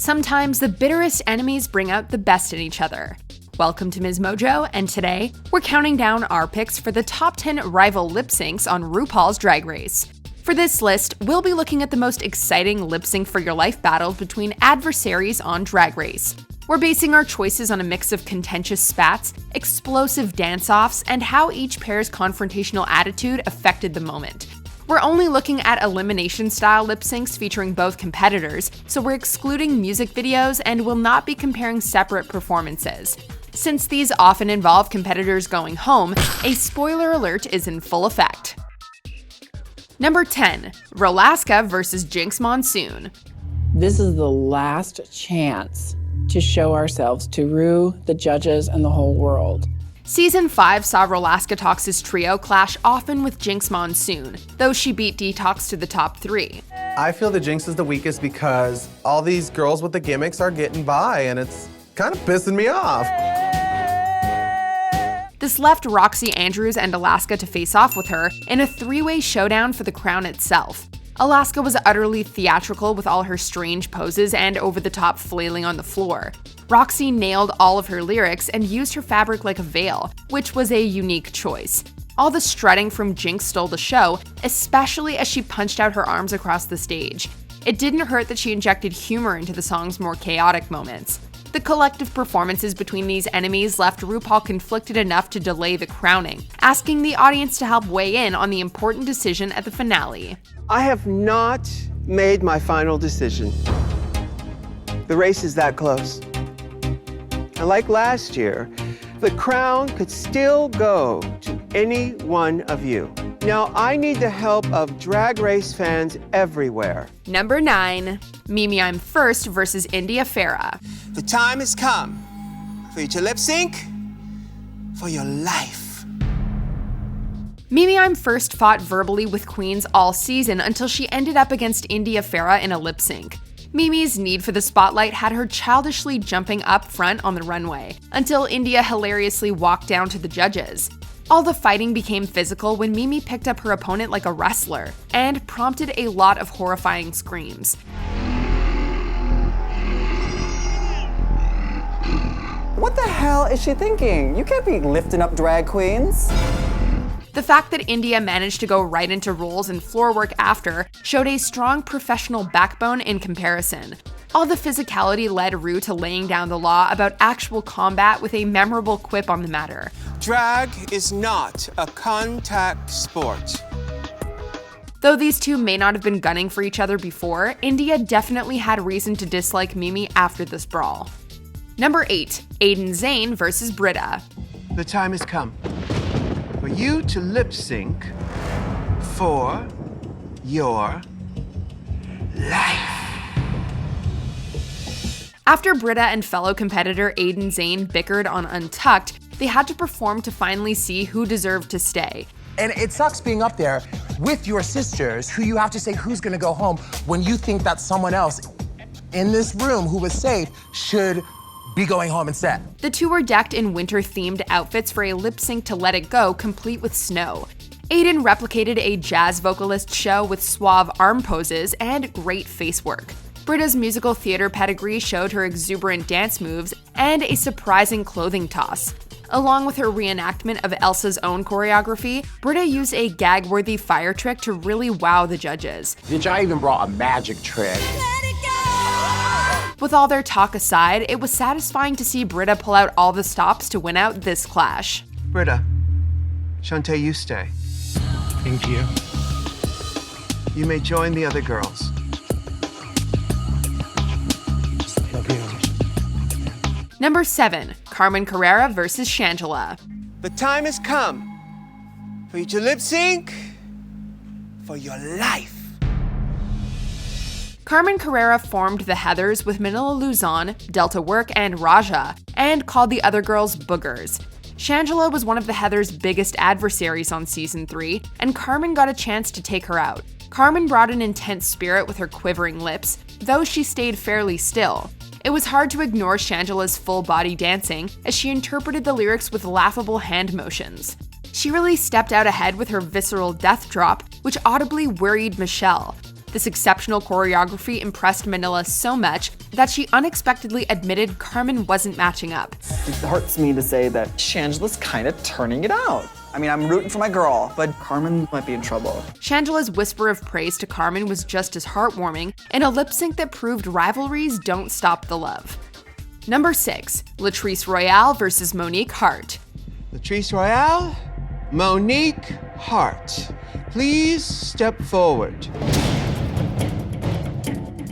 Sometimes the bitterest enemies bring out the best in each other. Welcome to MsMojo, and today, we're counting down our picks for the top 10 rival lip syncs on RuPaul's Drag Race. For this list, we'll be looking at the most exciting lip sync for your life battles between adversaries on Drag Race. We're basing our choices on a mix of contentious spats, explosive dance-offs, and how each pair's confrontational attitude affected the moment. We're only looking at elimination-style lip syncs featuring both competitors, so we're excluding music videos and will not be comparing separate performances. Since these often involve competitors going home, a spoiler alert is in full effect. Number 10. Rolaska vs. Jinkx Monsoon. This is the last chance to show ourselves to Ru, the judges, and the whole world. Season 5 saw Rolaska Tox's trio clash often with Jinkx Monsoon, though she beat Detox to the top 3. I feel that Jinkx is the weakest because all these girls with the gimmicks are getting by, and it's kind of pissing me off. This left Roxy Andrews and Alaska to face off with her in a three-way showdown for the crown itself. Alaska was utterly theatrical with all her strange poses and over-the-top flailing on the floor. Roxy nailed all of her lyrics and used her fabric like a veil, which was a unique choice. All the strutting from Jinkx stole the show, especially as she punched out her arms across the stage. It didn't hurt that she injected humor into the song's more chaotic moments. The collective performances between these enemies left RuPaul conflicted enough to delay the crowning, asking the audience to help weigh in on the important decision at the finale. I have not made my final decision. The race is that close. And like last year, the crown could still go to any one of you. Now, I need the help of Drag Race fans everywhere. Number 9. Imfurst vs. Ferrah. The time has come for you to lip sync for your life. Imfurst fought verbally with queens all season until she ended up against Ferrah in a lip sync. Mimi's need for the spotlight had her childishly jumping up front on the runway, until India hilariously walked down to the judges. All the fighting became physical when Mimi picked up her opponent like a wrestler, and prompted a lot of horrifying screams. What the hell is she thinking? You can't be lifting up drag queens. The fact that India managed to go right into rolls and floor work after showed a strong professional backbone in comparison. All the physicality led Ru to laying down the law about actual combat with a memorable quip on the matter. Drag is not a contact sport. Though these two may not have been gunning for each other before, India definitely had reason to dislike Mimi after this brawl. Number 8. Zhane vs. Brita. The time has come for you to lip sync for your life. After Brita and fellow competitor Zhane bickered on Untucked, they had to perform to finally see who deserved to stay. And it sucks being up there with your sisters, who you have to say who's gonna go home when you think that someone else in this room who was safe should be going home instead. The two were decked in winter-themed outfits for a lip sync to Let It Go, complete with snow. Aiden replicated a jazz vocalist show with suave arm poses and great face work. Brita's musical theater pedigree showed her exuberant dance moves and a surprising clothing toss. Along with her reenactment of Elsa's own choreography, Brita used a gag-worthy fire trick to really wow the judges. I even brought a magic trick. With all their talk aside, it was satisfying to see Brita pull out all the stops to win out this clash. Brita, Shantae, you stay. Thank you. You may join the other girls. Number 7. Carmen Carrera vs. Shangela. The time has come for you to lip sync for your life. Carmen Carrera formed the Heathers with Manila Luzon, Delta Work, and Raja, and called the other girls boogers. Shangela was one of the Heathers' biggest adversaries on season 3, and Carmen got a chance to take her out. Carmen brought an intense spirit with her quivering lips, though she stayed fairly still. It was hard to ignore Shangela's full-body dancing, as she interpreted the lyrics with laughable hand motions. She really stepped out ahead with her visceral death drop, which audibly worried Michelle. This exceptional choreography impressed Manila so much that she unexpectedly admitted Carmen wasn't matching up. It hurts me to say that Shangela's kind of turning it out. I mean, I'm rooting for my girl, but Carmen might be in trouble. Shangela's whisper of praise to Carmen was just as heartwarming in a lip sync that proved rivalries don't stop the love. Number 6, Latrice Royale versus Monique Hart. Latrice Royale, Monique Hart, please step forward.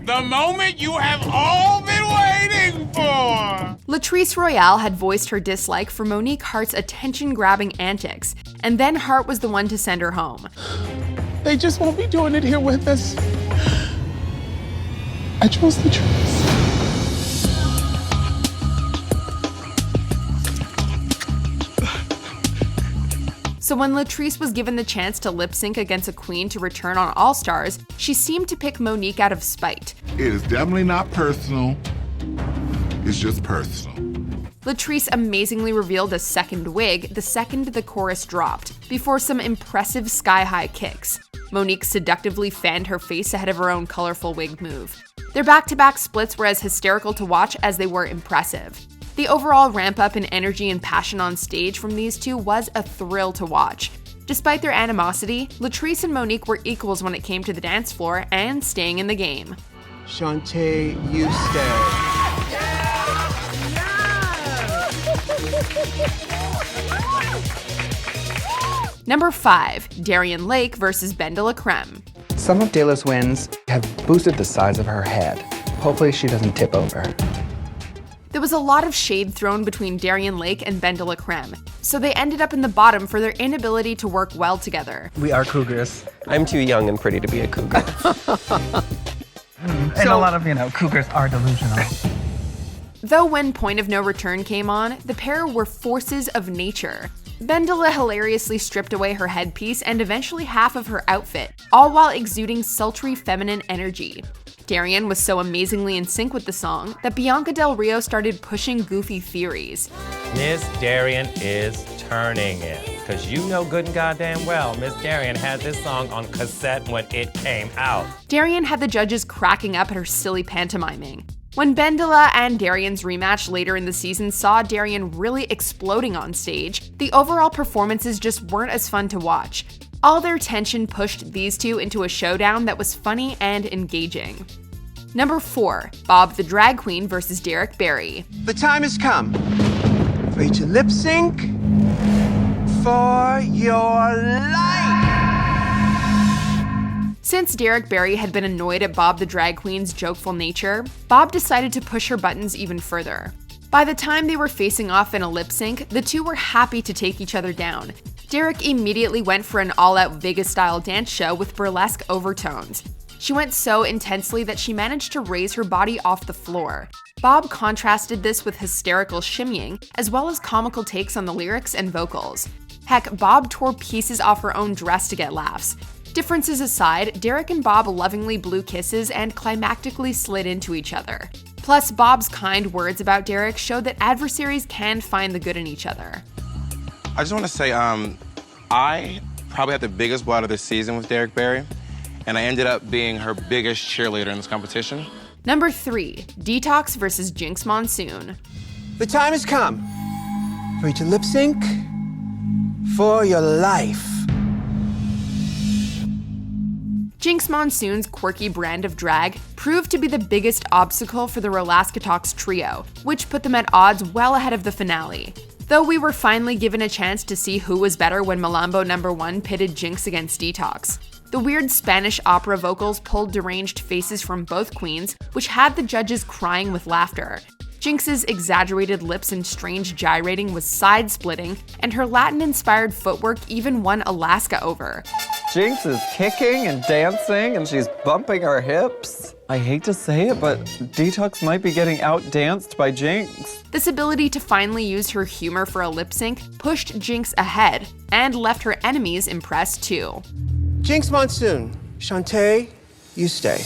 The moment you have all been waiting for! Latrice Royale had voiced her dislike for Monique Hart's attention-grabbing antics, and then Hart was the one to send her home. They just won't be doing it here with us. I chose Latrice. So when Latrice was given the chance to lip-sync against a queen to return on All Stars, she seemed to pick Monique out of spite. It is definitely not personal. It's just personal. Latrice amazingly revealed a second wig the second the chorus dropped, before some impressive sky-high kicks. Monique seductively fanned her face ahead of her own colorful wig move. Their back-to-back splits were as hysterical to watch as they were impressive. The overall ramp-up in energy and passion on stage from these two was a thrill to watch. Despite their animosity, Latrice and Monique were equals when it came to the dance floor and staying in the game. Shantae, you stay. Number 5, Darienne Lake versus BenDeLaCreme. Some of Dela's wins have boosted the size of her head. Hopefully she doesn't tip over. There was a lot of shade thrown between Darienne Lake and BenDeLaCreme, so they ended up in the bottom for their inability to work well together. We are cougars. I'm too young and pretty to be a cougar. And a lot of, cougars are delusional. Though when Point of No Return came on, the pair were forces of nature. BenDeLa hilariously stripped away her headpiece and eventually half of her outfit, all while exuding sultry feminine energy. Darienne was so amazingly in sync with the song that Bianca Del Rio started pushing goofy theories. Miss Darienne is turning it, because you know good and goddamn well Miss Darienne had this song on cassette when it came out. Darienne had the judges cracking up at her silly pantomiming. When BenDeLa and Darienne's rematch later in the season saw Darienne really exploding on stage, the overall performances just weren't as fun to watch. All their tension pushed these two into a showdown that was funny and engaging. Number 4, Bob the Drag Queen versus Derrick Barry. The time has come for you to lip sync for your life. Since Derrick Barry had been annoyed at Bob the Drag Queen's jokeful nature, Bob decided to push her buttons even further. By the time they were facing off in a lip sync, the two were happy to take each other down. Derrick immediately went for an all-out Vegas-style dance show with burlesque overtones. She went so intensely that she managed to raise her body off the floor. Bob contrasted this with hysterical shimmying, as well as comical takes on the lyrics and vocals. Heck, Bob tore pieces off her own dress to get laughs. Differences aside, Derrick and Bob lovingly blew kisses and climactically slid into each other. Plus, Bob's kind words about Derrick showed that adversaries can find the good in each other. I just want to say, I probably had the biggest blowout of this season with Derrick Barry, and I ended up being her biggest cheerleader in this competition. Number 3, Detox versus Jinkx Monsoon. The time has come for you to lip sync for your life. Jinkx Monsoon's quirky brand of drag proved to be the biggest obstacle for the Rolaska trio, which put them at odds well ahead of the finale. Though we were finally given a chance to see who was better when Malambo No. 1 pitted Jinkx against Detox. The weird Spanish opera vocals pulled deranged faces from both queens, which had the judges crying with laughter. Jinkx's exaggerated lips and strange gyrating was side-splitting, and her Latin-inspired footwork even won Alaska over. Jinkx is kicking and dancing and she's bumping her hips. I hate to say it, but Detox might be getting outdanced by Jinkx. This ability to finally use her humor for a lip sync pushed Jinkx ahead and left her enemies impressed too. Jinkx Monsoon, Shantae, you stay.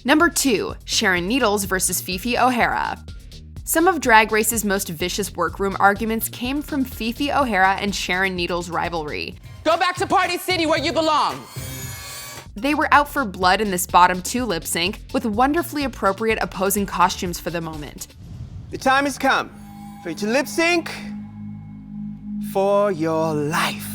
Number 2, Sharon Needles versus Fifi O'Hara. Some of Drag Race's most vicious workroom arguments came from Fifi O'Hara and Sharon Needles' rivalry. Go back to Party City where you belong. They were out for blood in this bottom 2 lip sync, with wonderfully appropriate opposing costumes for the moment. The time has come for you to lip sync for your life.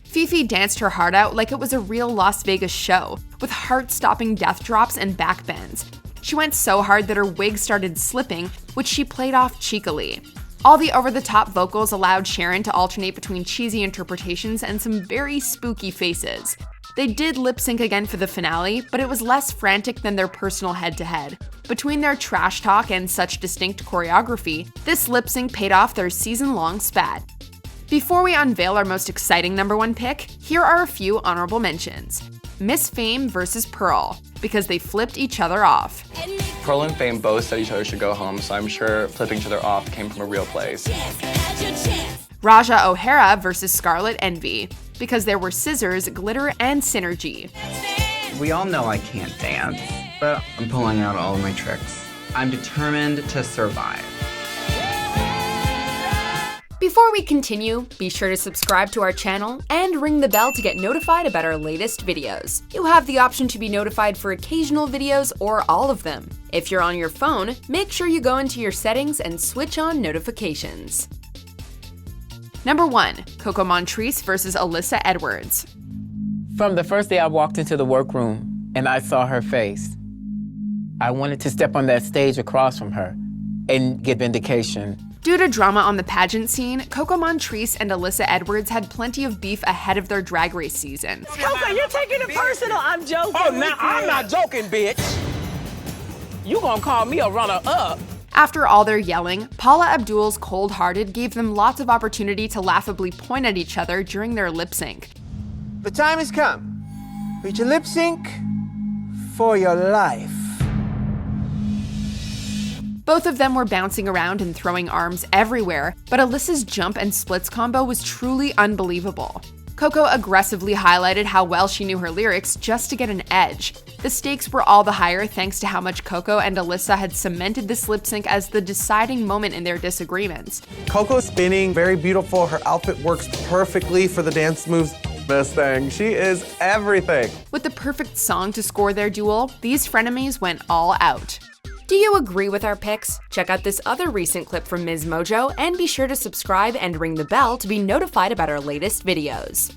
Fifi danced her heart out like it was a real Las Vegas show, with heart-stopping death drops and backbends. She went so hard that her wig started slipping, which she played off cheekily. All the over-the-top vocals allowed Sharon to alternate between cheesy interpretations and some very spooky faces. They did lip sync again for the finale, but it was less frantic than their personal head-to-head. Between their trash talk and such distinct choreography, this lip sync paid off their season-long spat. Before we unveil our most exciting number 1 pick, here are a few honorable mentions. Miss Fame versus Pearl, because they flipped each other off. Pearl and Fame both said each other should go home, so I'm sure flipping each other off came from a real place. Raja O'Hara versus Scarlet Envy, because there were scissors, glitter, and synergy. We all know I can't dance, but I'm pulling out all of my tricks. I'm determined to survive. Before we continue, be sure to subscribe to our channel and ring the bell to get notified about our latest videos. You have the option to be notified for occasional videos or all of them. If you're on your phone, make sure you go into your settings and switch on notifications. Number 1, Coco Montrese versus Alyssa Edwards. From the first day I walked into the workroom and I saw her face, I wanted to step on that stage across from her and get vindication. Due to drama on the pageant scene, Coco Montrese and Alyssa Edwards had plenty of beef ahead of their Drag Race season. Coco, you're taking it personal. I'm joking. Oh, now I'm not joking, bitch. You gonna call me a runner-up. After all their yelling, Paula Abdul's Cold-Hearted gave them lots of opportunity to laughably point at each other during their lip sync. The time has come for you to lip sync for your life. Both of them were bouncing around and throwing arms everywhere, but Alyssa's jump and splits combo was truly unbelievable. Coco aggressively highlighted how well she knew her lyrics just to get an edge. The stakes were all the higher thanks to how much Coco and Alyssa had cemented this lip sync as the deciding moment in their disagreements. Coco's spinning, very beautiful. Her outfit works perfectly for the dance moves. This thing, she is everything. With the perfect song to score their duel, these frenemies went all out. Do you agree with our picks? Check out this other recent clip from MsMojo and be sure to subscribe and ring the bell to be notified about our latest videos.